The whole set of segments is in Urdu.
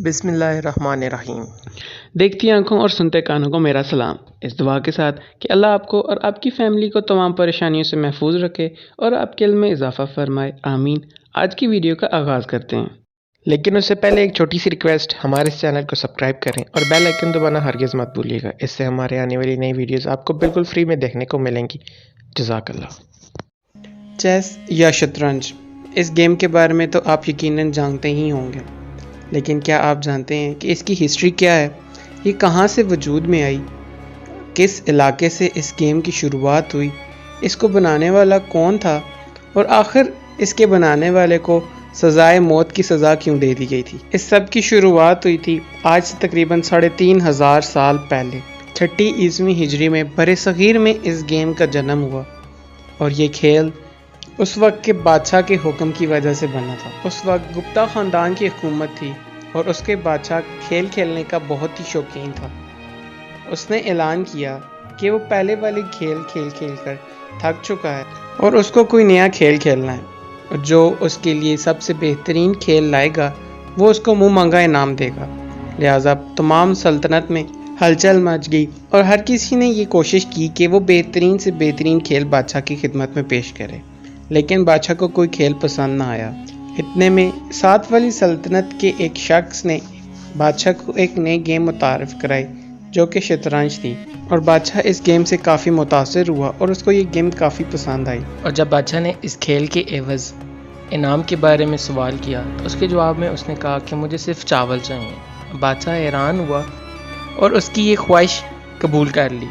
بسم اللہ الرحمن الرحیم۔ دیکھتی آنکھوں اور سنتے کانوں کو میرا سلام، اس دعا کے ساتھ کہ اللہ آپ کو اور آپ کی فیملی کو تمام پریشانیوں سے محفوظ رکھے اور آپ کے علم میں اضافہ فرمائے، آمین۔ آج کی ویڈیو کا آغاز کرتے ہیں، لیکن اس سے پہلے ایک چھوٹی سی ریکویسٹ، ہمارے اس چینل کو سبسکرائب کریں اور بیل آئیکن دبانا ہرگز مت بھولیے گا، اس سے ہمارے آنے والی نئی ویڈیوز آپ کو بالکل فری میں دیکھنے کو ملیں گی۔ جزاک اللہ۔ چیس یا شطرنج، اس گیم کے بارے میں تو آپ یقیناً جانتے ہی ہوں گے، لیکن کیا آپ جانتے ہیں کہ اس کی ہسٹری کیا ہے؟ یہ کہاں سے وجود میں آئی؟ کس علاقے سے اس گیم کی شروعات ہوئی؟ اس کو بنانے والا کون تھا؟ اور آخر اس کے بنانے والے کو سزائے موت کی سزا کیوں دے دی گئی تھی؟ اس سب کی شروعات ہوئی تھی آج سے تقریباً 3500 سال پہلے، 6 عیسوی ہجری میں برصغیر میں اس گیم کا جنم ہوا، اور یہ کھیل اس وقت کے بادشاہ کے حکم کی وجہ سے بنا تھا۔ اس وقت گپتا خاندان کی حکومت تھی اور اس کے بادشاہ کھیل کھیلنے کا بہت ہی شوقین تھا۔ اس نے اعلان کیا کہ وہ پہلے والی کھیل کھیل کر تھک چکا ہے اور اس کو کوئی نیا کھیل کھیلنا ہے، اور جو اس کے لیے سب سے بہترین کھیل لائے گا وہ اس کو منہ مانگا انعام دے گا۔ لہٰذا تمام سلطنت میں ہلچل مچ گئی اور ہر کسی نے یہ کوشش کی کہ وہ بہترین سے بہترین کھیل بادشاہ کی خدمت میں پیش کرے، لیکن بادشاہ کو کوئی کھیل پسند نہ آیا۔ اتنے میں ساتھ والی سلطنت کے ایک شخص نے بادشاہ کو ایک نئی گیم متعارف کرائی جو کہ شطرنج تھی، اور بادشاہ اس گیم سے کافی متاثر ہوا اور اس کو یہ گیم کافی پسند آئی۔ اور جب بادشاہ نے اس کھیل کے عوض انعام کے بارے میں سوال کیا تو اس کے جواب میں اس نے کہا کہ مجھے صرف چاول چاہیے۔ بادشاہ حیران ہوا اور اس کی یہ خواہش قبول کر لی۔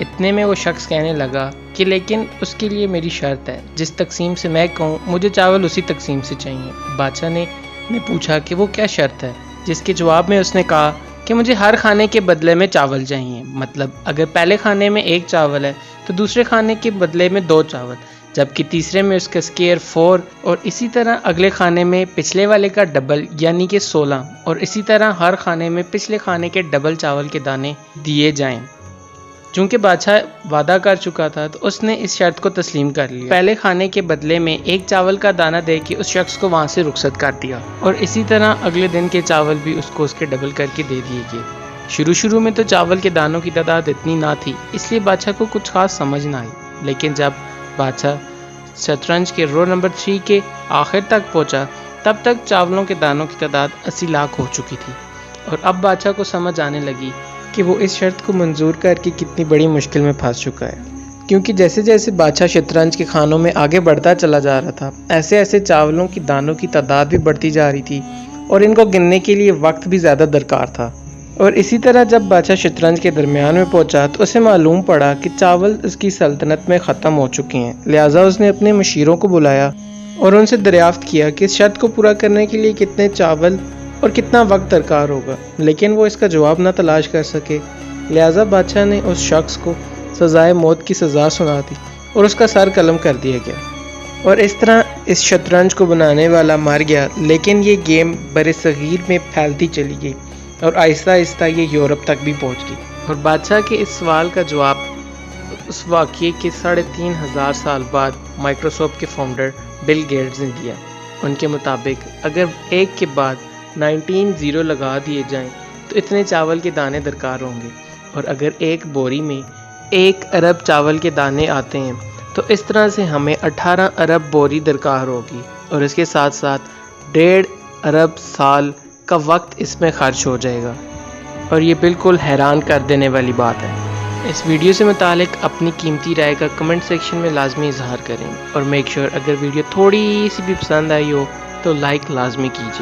اتنے میں وہ شخص کہنے لگا کہ لیکن اس کے لیے میری شرط ہے، جس تقسیم سے میں کہوں مجھے چاول اسی تقسیم سے چاہیے۔ بادشاہ نے پوچھا کہ وہ کیا شرط ہے، جس کے جواب میں اس نے کہا کہ مجھے ہر کھانے کے بدلے میں چاول چاہیے، مطلب اگر پہلے کھانے میں 1 چاول ہے تو دوسرے کھانے کے بدلے میں 2 چاول، جبکہ تیسرے میں اس کا اسکیئر 4، اور اسی طرح اگلے کھانے میں پچھلے والے کا ڈبل یعنی کہ 16، اور اسی طرح ہر کھانے میں پچھلے کھانے کے ڈبل چاول کے دانے دیے جائیں۔ چونکہ بادشاہ وعدہ کر چکا تھا تو اس نے اس شرط کو تسلیم کر لیا۔ پہلے کھانے کے بدلے میں 1 چاول کا دانہ دے کے اس شخص کو وہاں سے رخصت کر دیا، اور اسی طرح اگلے دن کے چاول بھی اس کو اس کے ڈبل کر کے دے دیے گئے۔ شروع میں تو چاول کے دانوں کی تعداد اتنی نہ تھی، اس لیے بادشاہ کو کچھ خاص سمجھ نہ آئی، لیکن جب بادشاہ شطرنج کے رو نمبر 3 کے آخر تک پہنچا تب تک چاولوں کے دانوں کی تعداد 80 لاکھ ہو چکی تھی، اور اب بادشاہ کو سمجھ آنے لگی کہ وہ اس شرط کو منظور کر کے کتنی بڑی مشکل میں پھنس چکا ہے، کیونکہ جیسے جیسے بادشاہ شطرنج کے خانوں میں آگے بڑھتا چلا جا رہا تھا، ایسے ایسے چاولوں کی دانوں کی تعداد بھی بڑھتی جا رہی تھی اور ان کو گننے کے لیے وقت بھی زیادہ درکار تھا۔ اور اسی طرح جب بادشاہ شطرنج کے درمیان میں پہنچا تو اسے معلوم پڑا کہ چاول اس کی سلطنت میں ختم ہو چکے ہیں، لہٰذا اس نے اپنے مشیروں کو بلایا اور ان سے دریافت کیا کہ اس شرط کو پورا کرنے کے لیے کتنے چاول اور کتنا وقت درکار ہوگا، لیکن وہ اس کا جواب نہ تلاش کر سکے۔ لہٰذا بادشاہ نے اس شخص کو سزائے موت کی سزا سنا دی اور اس کا سر قلم کر دیا گیا، اور اس طرح اس شطرنج کو بنانے والا مر گیا۔ لیکن یہ گیم برصغیر میں پھیلتی چلی گئی اور آہستہ آہستہ یہ یورپ تک بھی پہنچ گئی، اور بادشاہ کے اس سوال کا جواب اس واقعے کے 3500 سال بعد مائکروسافٹ کے فاؤنڈر بل گیٹس نے دیا۔ ان کے مطابق اگر ایک کے بعد 19 0 لگا دیے جائیں تو اتنے چاول کے دانے درکار ہوں گے، اور اگر ایک بوری میں 1 ارب چاول کے دانے آتے ہیں تو اس طرح سے ہمیں 18 ارب بوری درکار ہوگی، اور اس کے ساتھ ساتھ 1.5 ارب سال کا وقت اس میں خرچ ہو جائے گا، اور یہ بالکل حیران کر دینے والی بات ہے۔ اس ویڈیو سے متعلق اپنی قیمتی رائے کا کمنٹ سیکشن میں لازمی اظہار کریں، اور میک شیور اگر ویڈیو تھوڑی سی بھی پسند آئی ہو تو لائک لازمی کیجیے۔